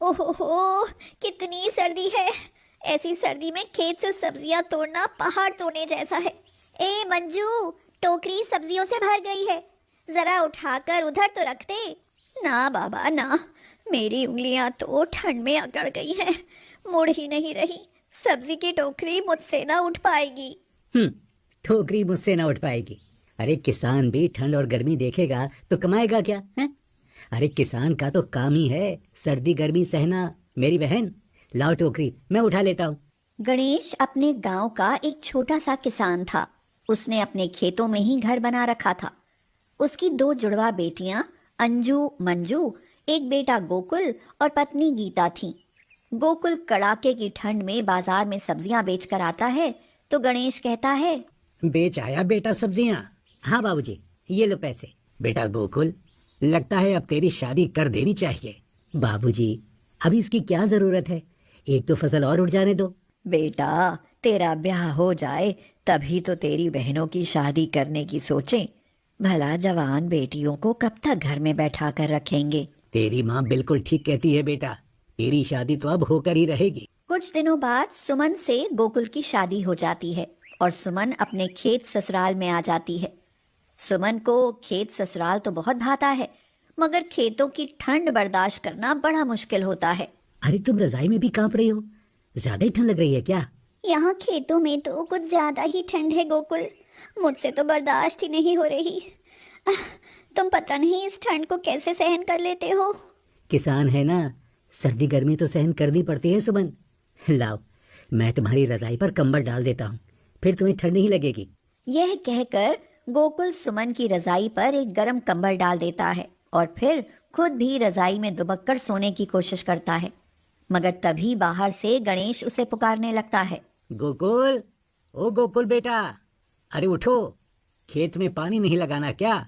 ओहो, कितनी सर्दी है। ऐसी सर्दी में खेत से सब्जियां तोड़ना पहाड़ तोड़ने जैसा है। ए मंजू, टोकरी सब्जियों से भर गई है, जरा उठाकर उधर तो रख दे। ना बाबा ना, मेरी उंगलियां तो ठंड में अकड़ गई हैं, मुड़ ही नहीं रही। सब्जी की टोकरी मुझसे ना उठ पाएगी। हम्म। ठोकरी मुझसे ना उठ पाएगी। अरे किसान भी ठंड और गर्मी देखेगा तो कमाएगा क्या है? अरे किसान का तो काम ही है सर्दी गर्मी सहना। मेरी बहन, लाओ टोकरी, मैं उठा लेता हूँ। गणेश अपने गांव का एक छोटा सा किसान था। उसने अपने खेतों में ही घर बना रखा था। उसकी दो जुड़वा बेटियां अंजू मंजू, एक बेटा गोकुल और पत्नी गीता थीं। गोकुल कड़ाके की ठंड में बाजार में सब्जियां बेचकर आता है तो गणेश कहता है, बेच आया बेटा सब्जियाँ? हाँ बाबूजी, ये लो पैसे। बेटा गोकुल, लगता है अब तेरी शादी कर देनी चाहिए। बाबूजी, अभी इसकी क्या जरूरत है, एक तो फसल और उठ जाने दो। बेटा तेरा ब्याह हो जाए तभी तो तेरी बहनों की शादी करने की सोचें। भला जवान बेटियों को कब तक घर में बैठा कर रखेंगे। तेरी माँ बिल्कुल ठीक कहती है बेटा, तेरी शादी तो अब होकर ही रहेगी। कुछ दिनों बाद सुमन से गोकुल की शादी हो जाती है और सुमन अपने खेत ससुराल में आ जाती है। सुमन को खेत ससुराल तो बहुत भाता है, मगर खेतों की ठंड बर्दाश्त करना बड़ा मुश्किल होता है। अरे तुम रजाई में भी कांप रही हो, ज्यादा ही ठंड लग रही है क्या? यहाँ खेतों में तो कुछ ज्यादा ही ठंड है गोकुल, मुझसे तो बर्दाश्त ही नहीं हो रही। आह, तुम पता नहीं इस ठंड को कैसे सहन कर लेते हो। किसान है ना, सर्दी गर्मी तो सहन करनी पड़ती है सुमन। लाओ, मैं तुम्हारी रजाई पर कंबल डाल देता हूँ, फिर तुम्हें ठंड नहीं लगेगी। यह कहकर गोकुल सुमन की रजाई पर एक गरम कंबल डाल देता है और फिर खुद भी रजाई में दुबक कर सोने की कोशिश करता है। मगर तभी बाहर से गणेश उसे पुकारने लगता है। गोकुल, ओ गोकुल बेटा, अरे उठो, खेत में पानी नहीं लगाना क्या?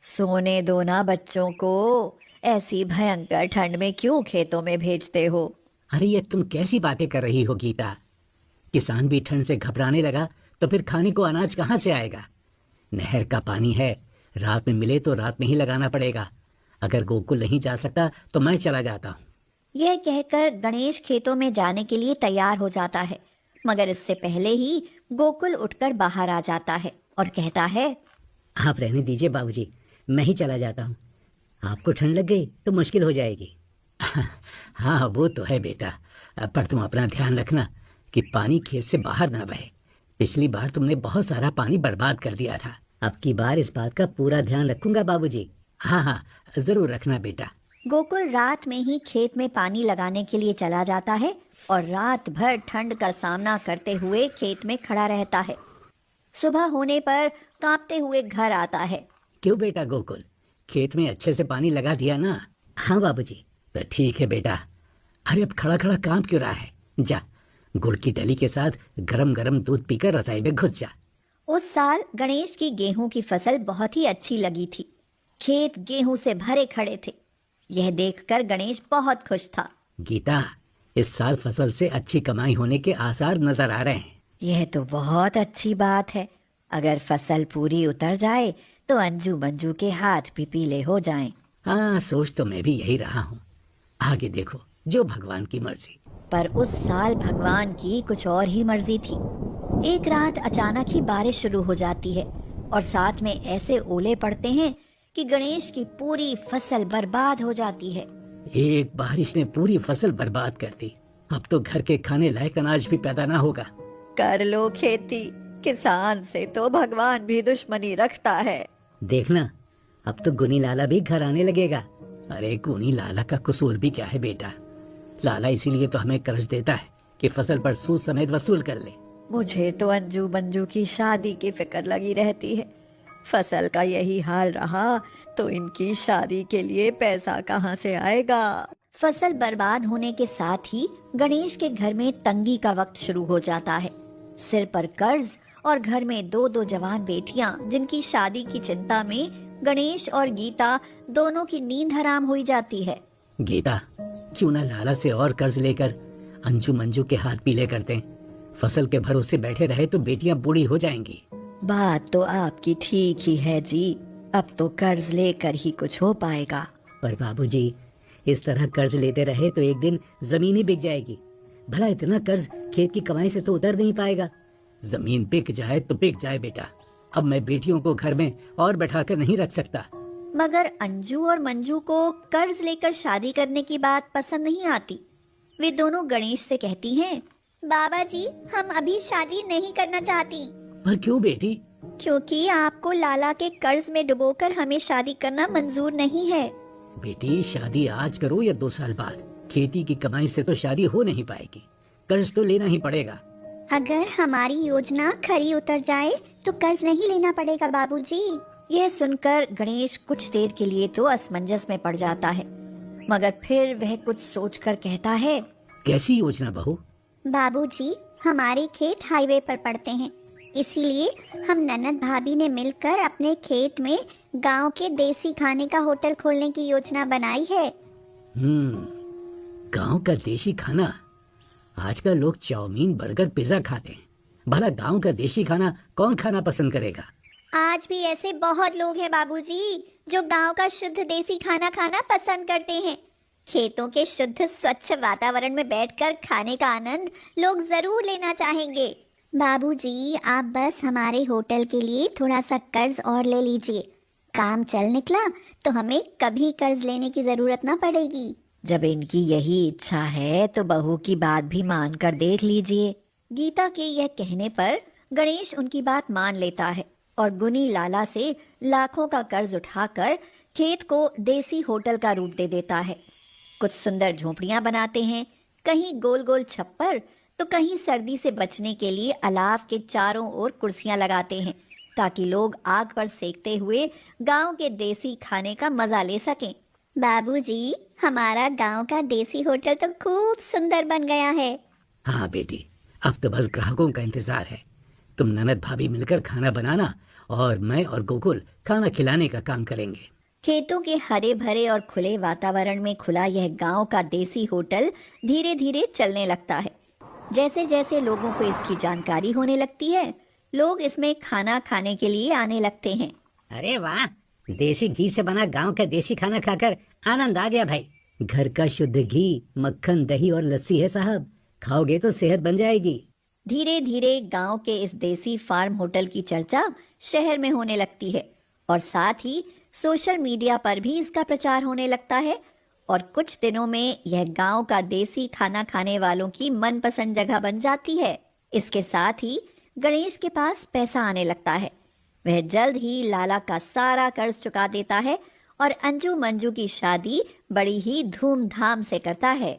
सोने दो ना बच्चों को, ऐसी भयंकर ठंड में क्यों खेतों में भेजते हो। अरे ये तुम कैसी बातें कर रही हो गीता? किसान भी ठंड से घबराने लगा तो फिर खाने को अनाज कहाँ से आएगा? नहर का पानी है, रात में मिले तो रात में ही लगाना पड़ेगा। अगर गोकुल नहीं जा सकता तो मैं चला जाता हूँ। यह कहकर गणेश खेतों में जाने के लिए तैयार हो जाता है, मगर इससे पहले ही गोकुल उठकर बाहर आ जाता है और कहता है, आप रहने दीजिए बाबूजी, मैं ही चला जाता हूँ। आपको ठंड लग गई तो मुश्किल हो जाएगी। हाँ वो तो है बेटा, पर तुम अपना ध्यान रखना कि पानी खेत से बाहर ना बहे। पिछली बार तुमने बहुत सारा पानी बर्बाद कर दिया था। अब की बार इस बात का पूरा ध्यान रखूंगा बाबूजी। हाँ हाँ, जरूर रखना बेटा। गोकुल रात में ही खेत में पानी लगाने के लिए चला जाता है और रात भर ठंड का सामना करते हुए खेत में खड़ा रहता है। सुबह होने पर कांपते हुए घर आता है। क्यों बेटा गोकुल, खेत में अच्छे से पानी लगा दिया ना? हाँ बाबूजी। तो ठीक है बेटा। अरे अब खड़ा खड़ा कांप क्यों रहा है? जा, गुड़ की डली के साथ गरम गरम दूध पीकर रजाई में घुस जा। उस साल गणेश की गेहूं की फसल बहुत ही अच्छी लगी थी। खेत गेहूं से भरे खड़े थे। यह देखकर गणेश बहुत खुश था। गीता, इस साल फसल से अच्छी कमाई होने के आसार नजर आ रहे हैं। यह तो बहुत अच्छी बात है। अगर फसल पूरी उतर जाए तो अंजू मंजू के हाथ भी पीले हो जाएं। हाँ, सोच तो मैं भी यही रहा हूँ। आगे देखो, जो भगवान की मर्जी। पर उस साल भगवान की कुछ और ही मर्जी थी। एक रात अचानक ही बारिश शुरू हो जाती है और साथ में ऐसे ओले पड़ते हैं कि गणेश की पूरी फसल बर्बाद हो जाती है। एक बारिश ने पूरी फसल बर्बाद कर दी। अब तो घर के खाने लायक अनाज भी पैदा ना होगा। कर लो खेती, किसान से तो भगवान भी दुश्मनी रखता है। देखना, अब तो गुनी लाला भी घर आने लगेगा। अरे गुनी लाला का कसूर भी क्या है बेटा? लाला इसीलिए तो हमें कर्ज देता है कि फसल पर सूद समेत वसूल कर ले। मुझे तो अंजू मंजू की शादी की फिक्र लगी रहती है। फसल का यही हाल रहा तो इनकी शादी के लिए पैसा कहाँ से आएगा। फसल बर्बाद होने के साथ ही गणेश के घर में तंगी का वक्त शुरू हो जाता है। सिर पर कर्ज और घर में दो दो जवान बेटियां जिनकी शादी की चिंता में गणेश और गीता दोनों की नींद हराम हुई जाती है। गीता, क्यों ना लाला से और कर्ज लेकर अंजू मंजू के हाथ पीले कर दें? फसल के भरोसे बैठे रहे तो बेटियां बूढ़ी हो जाएंगी। बात तो आपकी ठीक ही है जी, अब तो कर्ज लेकर ही कुछ हो पाएगा। पर बाबूजी, इस तरह कर्ज लेते रहे तो एक दिन जमीन ही बिक जाएगी। भला इतना कर्ज खेत की कमाई से तो उतर नहीं पाएगा। जमीन बिक जाए तो बिक जाए बेटा, अब मैं बेटियों को घर में और बैठा कर नहीं रख सकता। मगर अंजू और मंजू को कर्ज लेकर शादी करने की बात पसंद नहीं आती। वे दोनों गणेश से कहती हैं, बाबा जी, हम अभी शादी नहीं करना चाहती। पर क्यों बेटी? क्योंकि आपको लाला के कर्ज में डुबोकर हमें शादी करना मंजूर नहीं है। बेटी, शादी आज करो या 2 साल बाद, खेती की कमाई से तो शादी हो नहीं पाएगी। कर्ज तो लेना ही पड़ेगा। अगर हमारी योजना खरी उतर जाए तो कर्ज नहीं लेना पड़ेगा बाबूजी। यह सुनकर गणेश कुछ देर के लिए तो असमंजस में पड़ जाता है, मगर फिर वह कुछ सोचकर कहता है, कैसी योजना बहू? बाबूजी, हमारे खेत हाईवे पर पड़ते हैं, इसीलिए हम ननद भाभी ने मिलकर अपने खेत में गांव के देसी खाने का होटल खोलने की योजना बनाई है। गांव का देशी खाना? आजकल लोग चाउमीन, बर्गर, पिज्जा खाते हैं। भला गांव का देशी खाना कौन खाना पसंद करेगा? आज भी ऐसे बहुत लोग हैं बाबूजी जो गांव का शुद्ध देसी खाना खाना पसंद करते हैं। खेतों के शुद्ध स्वच्छ वातावरण में बैठकर खाने का आनंद लोग जरूर लेना चाहेंगे। बाबूजी, आप बस हमारे होटल के लिए थोड़ा सा कर्ज और ले लीजिए। काम चल निकला तो हमें कभी कर्ज लेने की जरूरत ना पड़ेगी। जब इनकी यही इच्छा है तो बहू की बात भी मान कर देख लीजिए। गीता के यह कहने पर गणेश उनकी बात मान लेता है और गुनी लाला से लाखों का कर्ज उठाकर खेत को देसी होटल का रूप दे देता है। कुछ सुंदर झोपड़ियां बनाते हैं, कहीं गोल गोल छप्पर तो कहीं सर्दी से बचने के लिए अलाव के चारों ओर कुर्सियां लगाते हैं, ताकि लोग आग पर सेकते हुए गांव के देसी खाने का मजा ले सकें। बाबूजी, हमारा गांव का देसी होटल तो खूब सुंदर बन गया है। हाँ बेटी, अब तो बस ग्राहकों का इंतजार है। तुम ननद भाभी मिलकर खाना बनाना और मैं और गोकुल खाना खिलाने का काम करेंगे। खेतों के हरे भरे और खुले वातावरण में खुला यह गांव का देसी होटल धीरे धीरे चलने लगता है। जैसे जैसे लोगों को इसकी जानकारी होने लगती है, लोग इसमें खाना खाने के लिए आने लगते हैं। अरे वाह, देसी घी से बना गांव का देसी खाना खाकर आनंद आ गया भाई। घर का शुद्ध घी, मक्खन, दही और लस्सी है साहब, खाओगे तो सेहत बन जाएगी। धीरे धीरे गांव के इस देसी फार्म होटल की चर्चा शहर में होने लगती है और साथ ही सोशल मीडिया पर भी इसका प्रचार होने लगता है और कुछ दिनों में यह गांव का देसी खाना खाने वालों की मनपसंद जगह बन जाती है। इसके साथ ही गणेश के पास पैसा आने लगता है। वह जल्द ही लाला का सारा कर्ज चुका देता है और अंजू मंजू की शादी बड़ी ही धूमधाम से करता है।